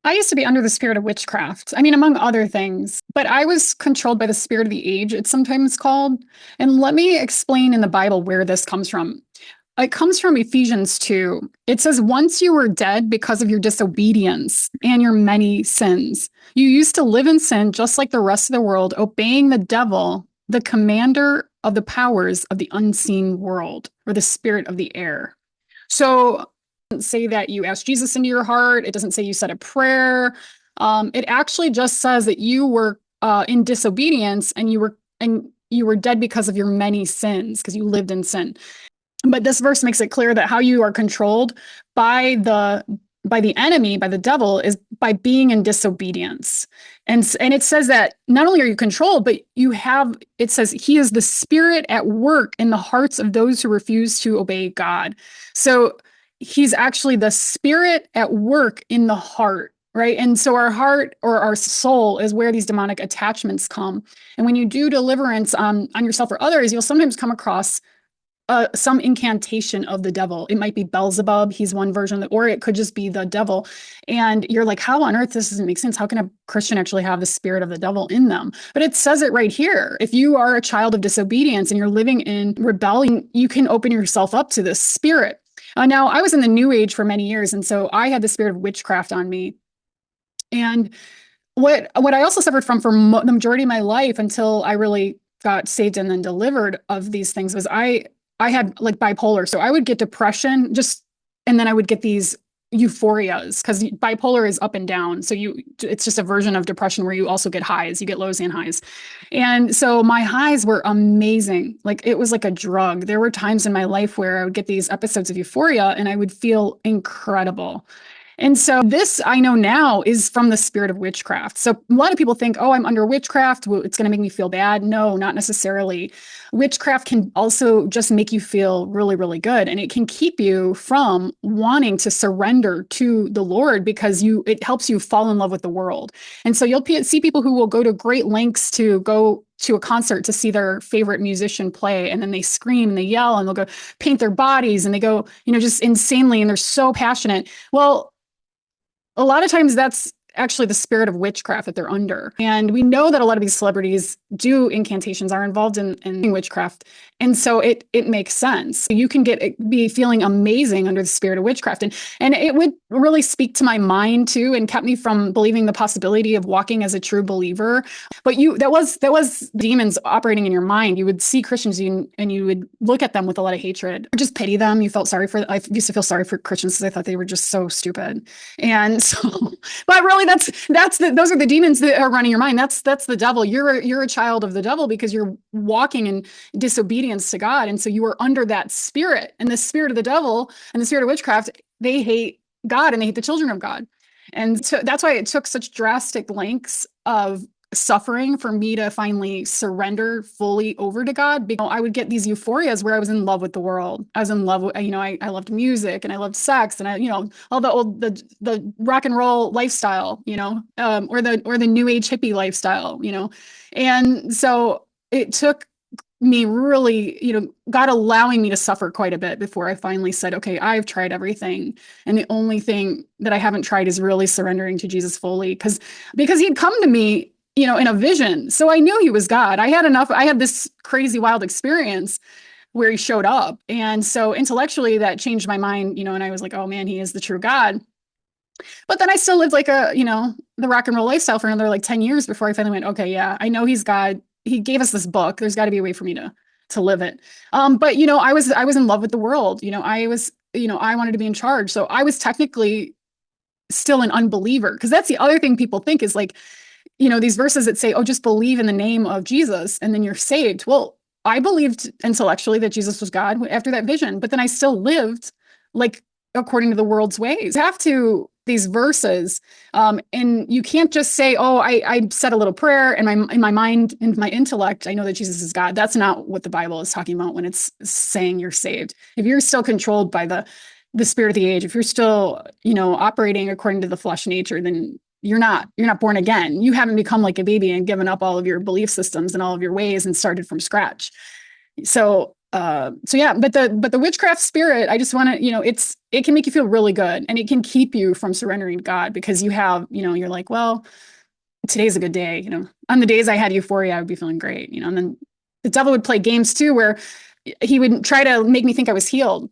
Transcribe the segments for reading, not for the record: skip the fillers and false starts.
I used to be under the spirit of witchcraft. I mean, among other things, but I was controlled by the spirit of the age, it's sometimes called. And let me explain in the Bible where this comes from. It comes from Ephesians 2. It says, once you were dead because of your disobedience and your many sins, you used to live in sin just like the rest of the world, obeying the devil, the commander of the powers of the unseen world, or the spirit of the air. So it doesn't say that you asked Jesus into your heart. It doesn't say you said a prayer. It actually just says that you were in disobedience and you were dead because of your many sins, because you lived in sin. But this verse makes it clear that how you are controlled by the enemy, by the devil, is by being in disobedience. And it says that not only are you controlled, but it says he is the spirit at work in the hearts of those who refuse to obey God. So he's actually the spirit at work in the heart, right? And so our heart or our soul is where these demonic attachments come. And when you do deliverance on yourself or others, you'll sometimes come across some incantation of the devil. It might be Beelzebub. He's one version, or it could just be the devil. And you're like, how on earth this doesn't make sense? How can a Christian actually have the spirit of the devil in them? But it says it right here. If you are a child of disobedience and you're living in rebellion, you can open yourself up to this spirit. Now, I was in the New Age for many years, and so I had the spirit of witchcraft on me. And what I also suffered from for the majority of my life until I really got saved and then delivered of these things was I had like bipolar. So I would get depression and then I would get these euphorias because bipolar is up and down. So it's just a version of depression where you also get highs, you get lows and highs. And so my highs were amazing. Like it was like a drug. There were times in my life where I would get these episodes of euphoria and I would feel incredible. And so this I know now is from the spirit of witchcraft. So a lot of people think, oh, I'm under witchcraft. Well, it's going to make me feel bad. No, not necessarily. Witchcraft can also just make you feel really, really good. And it can keep you from wanting to surrender to the Lord because it helps you fall in love with the world. And so you'll see people who will go to great lengths to go to a concert to see their favorite musician play. And then they scream and they yell and they'll go paint their bodies and they go, just insanely. And they're so passionate. Well, a lot of times that's actually the spirit of witchcraft that they're under. And we know that a lot of these celebrities do incantations, are involved in witchcraft. And so it makes sense. You can be feeling amazing under the spirit of witchcraft. And it would really speak to my mind too, and kept me from believing the possibility of walking as a true believer. But that was demons operating in your mind. You would see Christians and you would look at them with a lot of hatred, or just pity them. I used to feel sorry for Christians because I thought they were just so stupid. And so, but really those are the demons that are running your mind. That's the devil. You're a child of the devil because you're walking in disobedience to God. And so you are under that spirit, and the spirit of the devil and the spirit of witchcraft, they hate God and they hate the children of God. And so that's why it took such drastic lengths of suffering for me to finally surrender fully over to God. Because I would get these euphorias where I was in love with the world. I was in love with, I loved music and I loved sex and all the rock and roll lifestyle, or the new age hippie lifestyle, And so it took me really, God allowing me to suffer quite a bit before I finally said, okay, I've tried everything. And the only thing that I haven't tried is really surrendering to Jesus fully. Because he'd come to me, in a vision. So I knew he was God. I had this crazy, wild experience where he showed up. And so intellectually that changed my mind, and I was like, oh man, he is the true God. But then I still lived like the rock and roll lifestyle for another like 10 years before I finally went, okay, yeah, I know he's God. He gave us this book. There's got to be a way for me to live it. But I was in love with the world. I wanted to be in charge. So I was technically still an unbeliever, because that's the other thing people think is like, these verses that say, oh, just believe in the name of Jesus and then you're saved. Well, I believed intellectually that Jesus was God after that vision, but then I still lived like according to the world's ways. You have to these verses, and you can't just say, oh, I said a little prayer and in my mind and my intellect, I know that Jesus is God. That's not what the Bible is talking about when it's saying you're saved. If you're still controlled by the spirit of the age, if you're still, operating according to the flesh nature, then you're not born again. You haven't become like a baby and given up all of your belief systems and all of your ways and started from scratch. So So yeah, but the witchcraft spirit, I just want to, it can make you feel really good, and it can keep you from surrendering to God, because you're like, well, today's a good day. On the days I had euphoria, I would be feeling great, and then the devil would play games too, where he would try to make me think I was healed,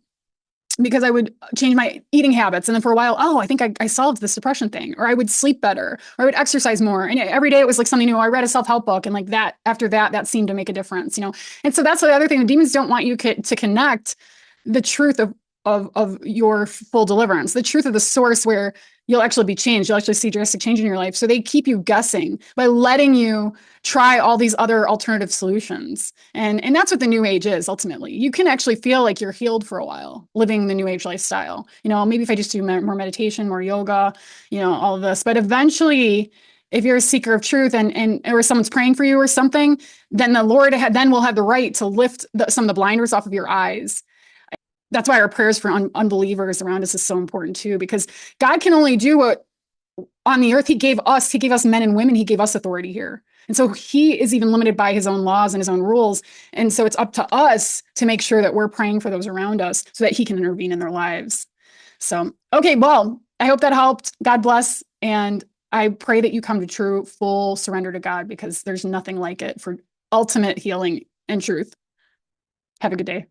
because I would change my eating habits. And then for a while, oh, I think I solved this depression thing, or I would sleep better, or I would exercise more. And every day it was like something new. I read a self-help book, and like that, after that, that seemed to make a difference. And so that's the other thing. The demons don't want you to connect the truth of your full deliverance, the truth of the source where you'll actually be changed. You'll actually see drastic change in your life. So they keep you guessing by letting you try all these other alternative solutions. And that's what the new age is ultimately. You can actually feel like you're healed for a while living the new age lifestyle. Maybe if I just do more meditation, more yoga, all of this. But eventually, if you're a seeker of truth, and or someone's praying for you or something, then the Lord then will have the right to lift some of the blinders off of your eyes. That's why our prayers for unbelievers around us is so important too, because God can only do what on the earth he gave us men and women. He gave us authority here. And so he is even limited by his own laws and his own rules. And so it's up to us to make sure that we're praying for those around us so that he can intervene in their lives. So, okay, well, I hope that helped. God bless. And I pray that you come to true, full surrender to God, because there's nothing like it for ultimate healing and truth. Have a good day.